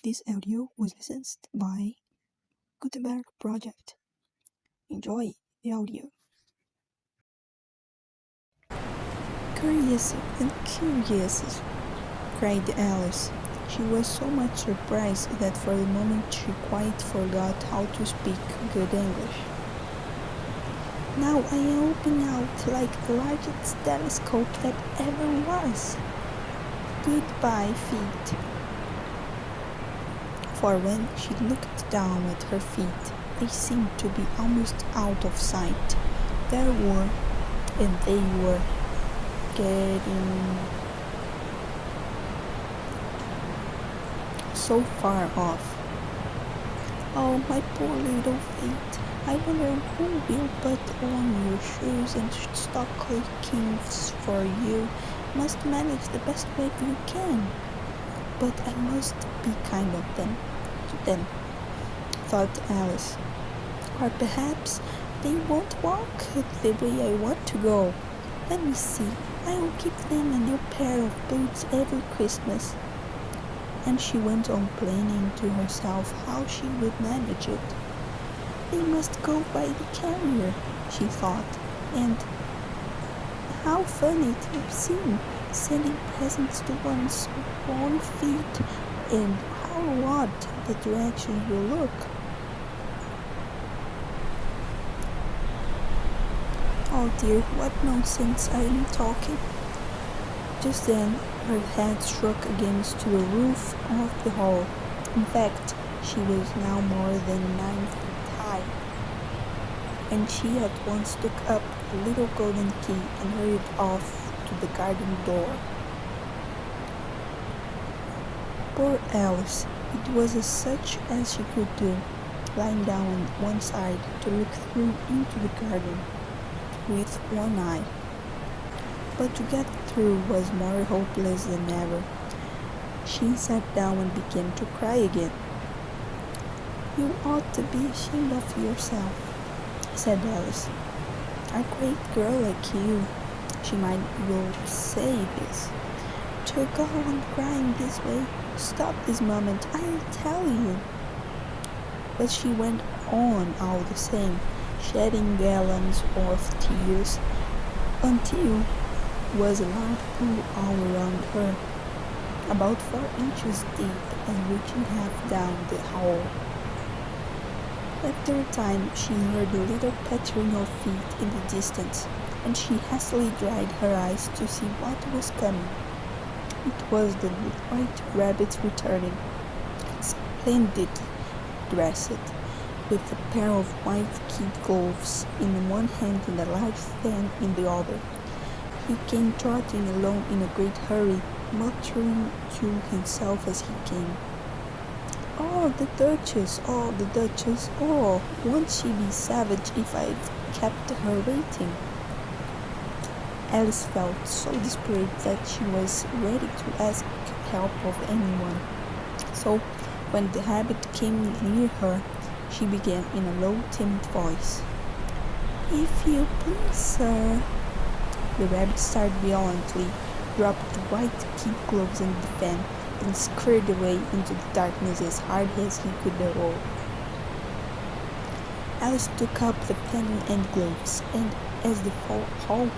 This audio was licensed by Gutenberg Project. Enjoy the audio. Curious and curious, cried Alice. She was so much surprised that for the moment she quite forgot how to speak good English. Now I am opening out like the largest telescope that ever was. Goodbye, feet. For when she looked down at her feet, they seemed to be almost out of sight. They were getting so far off. Oh, my poor little feet. I wonder who will put on your shoes and stockings for you. Must manage the best way you can. But I must be kind to them, thought Alice. Or perhaps they won't walk the way I want to go. Let me see. I will give them a new pair of boots every Christmas. And she went on planning to herself how she would manage it. They must go by the carrier, she thought, and how funny it would seem, sending presents to one's own feet, and how odd the directions will look. Oh dear, what nonsense I am talking. Just then, her head struck against the roof of the hall. In fact, she was now more than 9 feet high, and she at once took up the little golden key and hurried off to the garden door. Poor Alice! It was as such as she could do, lying down on one side to look through into the garden with one eye. But to get through was more hopeless than ever. She sat down and began to cry again. You ought to be ashamed of yourself, said Alice. A great girl like you, she might well say this. To go on crying this way, stop this moment, I'll tell you. But she went on all the same, shedding gallons of tears, until was a large pool all around her, about 4 inches deep and reaching half down the hall. After a time she heard a little pattering of feet in the distance, and she hastily dried her eyes to see what was coming. It was the White Rabbit returning, splendidly dressed, with a pair of white kid gloves in one hand and a large fan in the other. He came trotting along in a great hurry, muttering to himself as he came. Oh, the Duchess! Oh, the Duchess! Oh, won't she be savage if I've kept her waiting? Alice felt so desperate that she was ready to ask help of anyone. So, when the rabbit came near her, she began in a low, timid voice. If you please, sir. The rabbit started violently, dropped the white kid gloves and the fan, and scurried away into the darkness as hard as he could roll. Alice took up the fan and gloves, and as the hall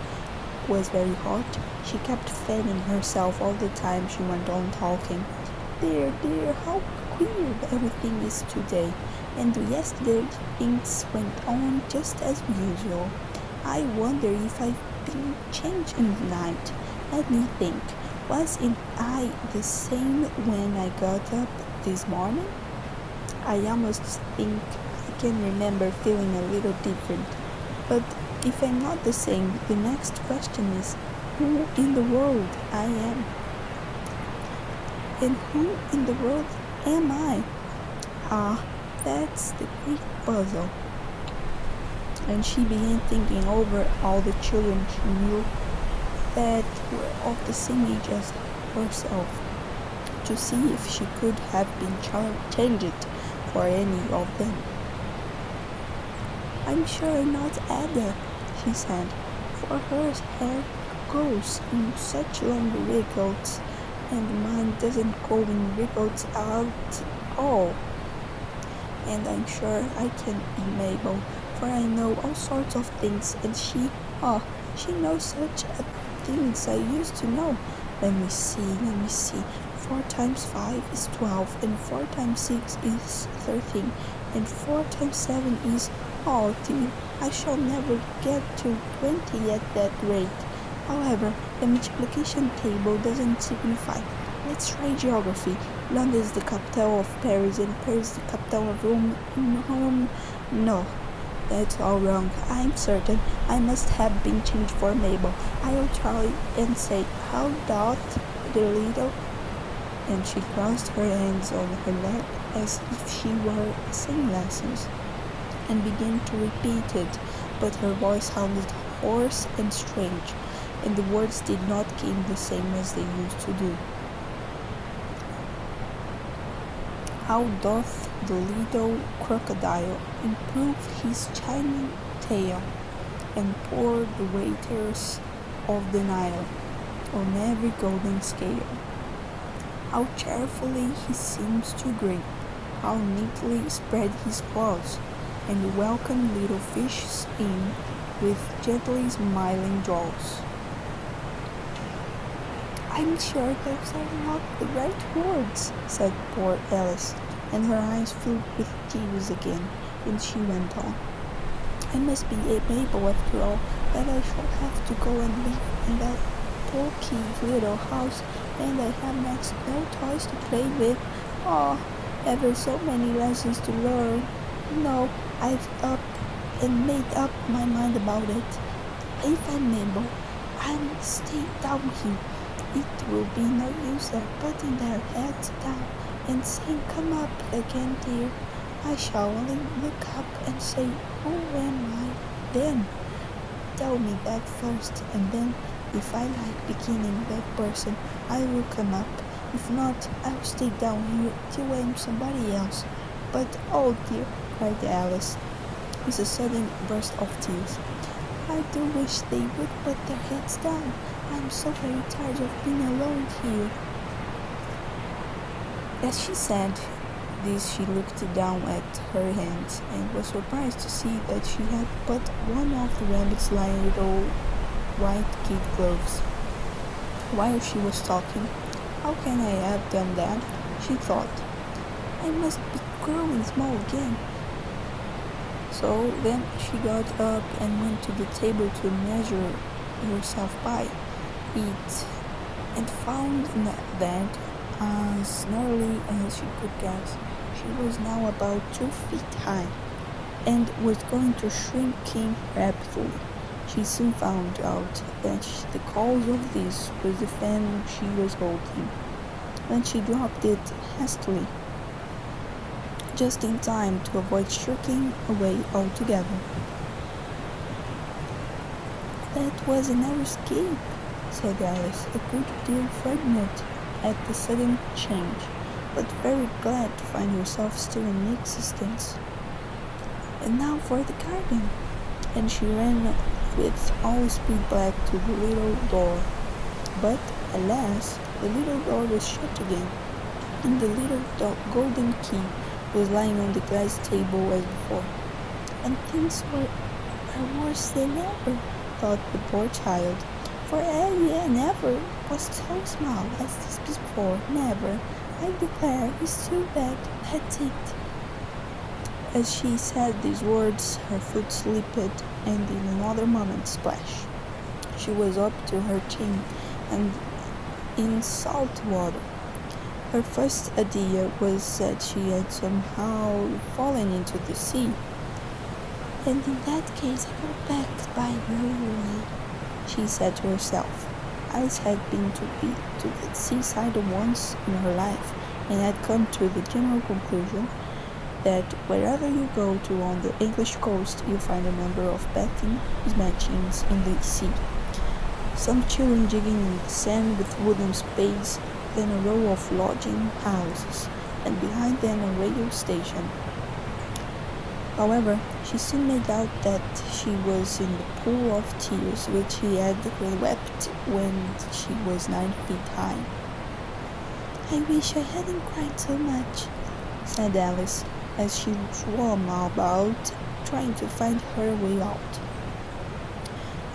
was very hot, she kept fanning herself all the time she went on talking. Dear, dear, how queer everything is today, and yesterday things went on just as usual. I wonder if I've been changed in the night. Let me think. Wasn't I the same when I got up this morning? I almost think I can remember feeling a little different. But if I'm not the same, the next question is, who in the world I am? And who in the world am I? Ah, that's the great puzzle. And she began thinking over all the children she knew that were of the same age as herself, to see if she could have been changed for any of them. I'm sure not Ada, she said, for her hair goes in such long wriggles, and mine doesn't go in wriggles out Oh, and I'm sure I can be Mabel, for I know all sorts of things, and she knows such things I used to know. Let me see. 4 times 5 is 12, and 4 times 6 is 13, and 4 times 7 is, oh dear, I shall never get to 20 at that rate. However, the multiplication table doesn't signify. Let's try geography. London is the capital of Paris, and Paris is the capital of Rome. No, that's all wrong. I'm certain I must have been changed for Mabel. I'll try and say, how doth the little... And she crossed her hands on her lap as if she were saying lessons, and began to repeat it, but her voice sounded hoarse and strange, and the words did not come the same as they used to do. How doth the little crocodile improve his shining tail, and pour the waters of the Nile on every golden scale. How cheerfully he seems to greet, how neatly spread his claws, and welcome little fishes in with gently smiling jaws. I'm sure those are not the right words, said poor Alice, and her eyes filled with tears again, and she went on. I must be a Mabel after all, that I shall have to go and live in that poky little house, and I have next no toys to play with. Oh, ever so many lessons to learn. No, I've up and made up my mind about it. If I'm Mabel, I'll stay down here. It will be no use their putting their heads down and saying, come up again, dear. I shall only look up and say, who am I then? Tell me that first, and then, if I like beginning that person, I will come up. If not, I'll stay down here till I am somebody else. But, oh dear, cried Alice, with a sudden burst of tears, I do wish they would put their heads down. I'm so very tired of being alone here. As she said this, she looked down at her hands, and was surprised to see that she had but one of the rabbit's little white kid gloves. While she was talking, how can I have done that? She thought. I must be growing small again. So then she got up and went to the table to measure herself by it, and found that, as nearly as she could guess, she was now about 2 feet high, and was going to shrinking rapidly. She soon found out that the cause of this was the fan she was holding, and she dropped it hastily, just in time to avoid shrinking away altogether. That was a narrow escape, said Alice, a good deal frightened at the sudden change, but very glad to find herself still in existence. And now for the garden! And she ran with all speed back to the little door. But, alas, the little door was shut again, and the little golden key was lying on the glass table as before. And things were worse than ever, thought the poor child, for Ellie never was so small as this before, never. I declare he's too bad, that's it. As she said these words, her foot slipped, and in another moment, splash! She was up to her chin, and in salt water. Her first idea was that she had somehow fallen into the sea, and in that case I go back by the way, she said to herself. Alice had been to the seaside once in her life, and had come to the general conclusion that wherever you go to on the English coast, you find a number of bathing machines in the sea, some children digging in the sand with wooden spades, then a row of lodging houses, and behind them a radio station. However, she soon made out that she was in the pool of tears which she had wept when she was 9 feet high. I wish I hadn't cried so much, said Alice, as she swam about, trying to find her way out.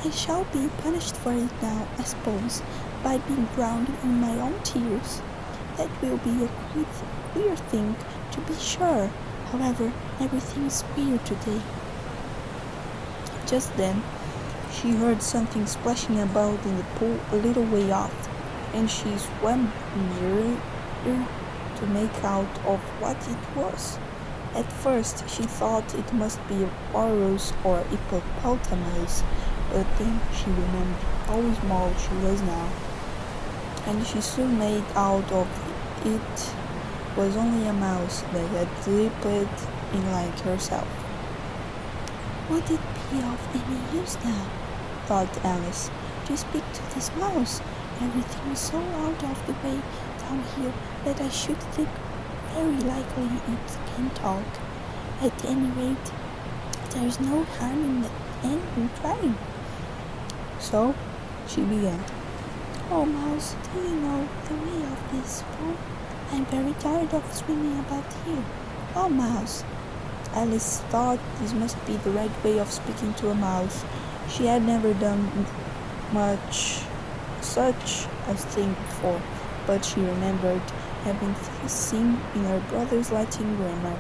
I shall be punished for it now, I suppose, by being drowned in my own tears. That will be a queer thing, to be sure. However, everything is queer today. Just then, she heard something splashing about in the pool a little way off, and she swam nearer to make out of what it was. At first, she thought it must be a walrus or hippopotamus, but then she remembered how small she was now, and she soon made out of it was only a mouse that had slipped in like herself. Would it be of any use now, thought Alice, to speak to this mouse? Everything is so out of the way down here that I should think very likely it can talk. At any rate, there is no harm in trying. So she began. Oh, mouse, do you know the way of this pool? I'm very tired of swimming about here. Oh, mouse. Alice thought this must be the right way of speaking to a mouse. She had never done much such a thing before, but she remembered having seen in her brother's Latin grammar.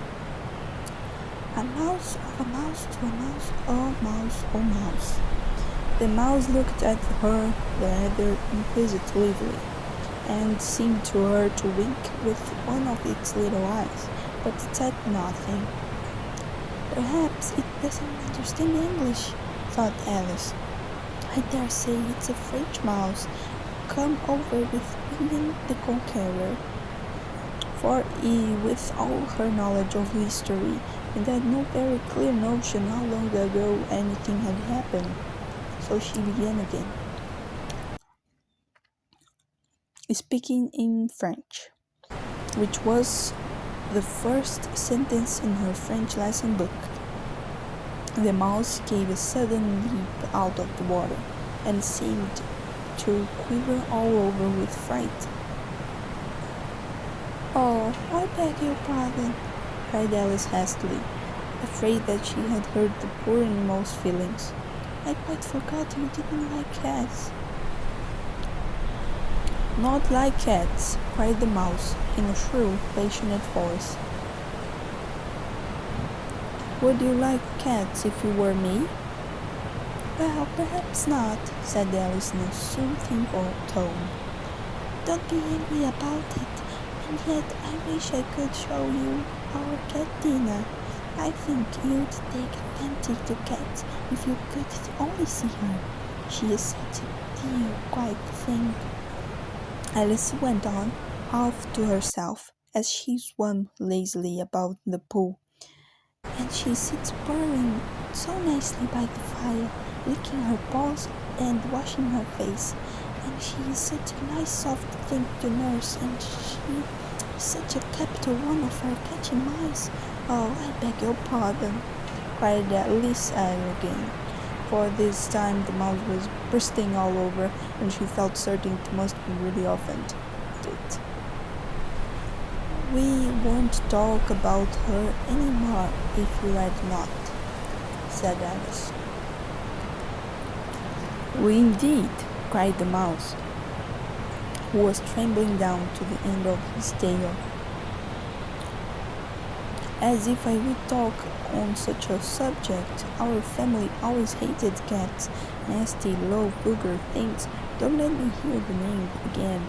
A mouse of a mouse to a mouse, oh mouse, oh mouse. The mouse looked at her rather inquisitively, and seemed to her to wink with one of its little eyes, but said nothing. Perhaps it doesn't understand English, thought Alice. I dare say it's a French mouse come over with William the Conqueror. For with all her knowledge of history, and had no very clear notion how long ago anything had happened. So she began again, speaking in French, which was the first sentence in her French lesson book. The mouse gave a sudden leap out of the water, and seemed to quiver all over with fright. Oh, I beg your pardon, cried Alice hastily, afraid that she had hurt the poor animal's feelings. I quite forgot you didn't like cats. Not like cats, cried the mouse, in a shrill, passionate voice. Would you like cats if you were me? Well, perhaps not, said Alice in a soothing tone. Don't be angry about it, and yet I wish I could show you our cat dinner. I think you'd take a fancy to cats if you could only see her. She is such a dear, quiet thing. Alice went on, half to herself, as she swam lazily about the pool. And she sits purring so nicely by the fire, licking her paws and washing her face. And she is such a nice soft thing to nurse, and she is such a capital one of her catching mice. Oh, I beg your pardon, cried Alice again, for this time the mouse was bursting all over, and she felt certain it must be really offended. We won't talk about her any more if you like not, said Alice. We indeed, cried the mouse, who was trembling down to the end of his tail. As if I would talk on such a subject. Our family always hated cats, nasty, low, vulgar things. Don't let me hear the name again.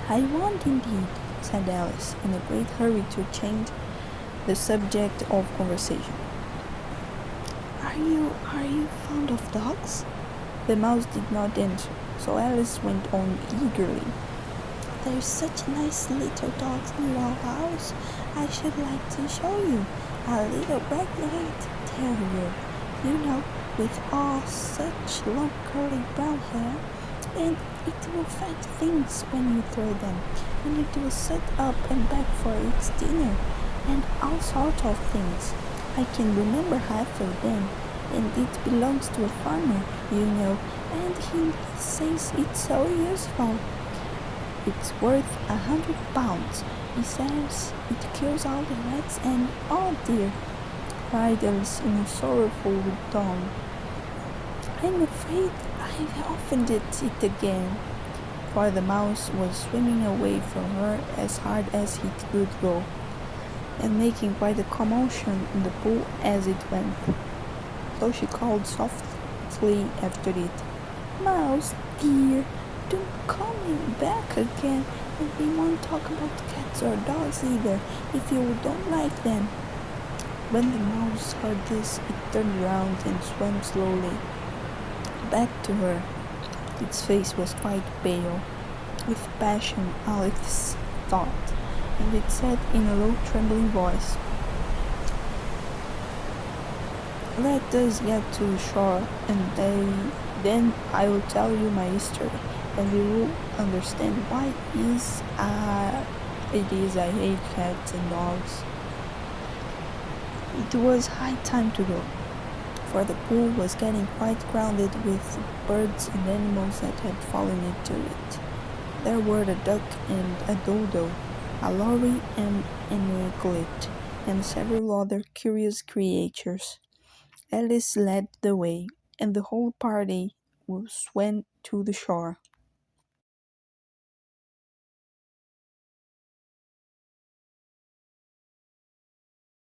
I won't indeed, said Alice, in a great hurry to change the subject of conversation. Are you fond of dogs? The mouse did not answer, so Alice went on eagerly. There's such nice little dogs near our house. I should like to show you. A little red-eyed terrier, you know, with all such long curly brown hair, and it will find things when you throw them, and it will sit up and beg for its dinner, and all sorts of things. I can remember half of them, and it belongs to a farmer, you know, and he says it's so useful. It's worth £100, He says it kills all the rats and, oh dear, cried Alice in a sorrowful tone. I'm afraid I've offended it again, for the mouse was swimming away from her as hard as he could go, and making quite a commotion in the pool as it went. So she called softly after it, Mouse, dear, don't come back again, and we won't talk about cats or dogs either, if you don't like them. When the mouse heard this, it turned round and swam slowly back to her. Its face was quite pale, with passion, Alice thought, and it said in a low, trembling voice, Let us get to the shore, and then I will tell you my history, and you will understand why it is I hate cats and dogs. It was high time to go, for the pool was getting quite crowded with birds and animals that had fallen into it. There were a duck and a dodo, a lory and an eaglet, and several other curious creatures. Alice led the way, and the whole party swam to the shore.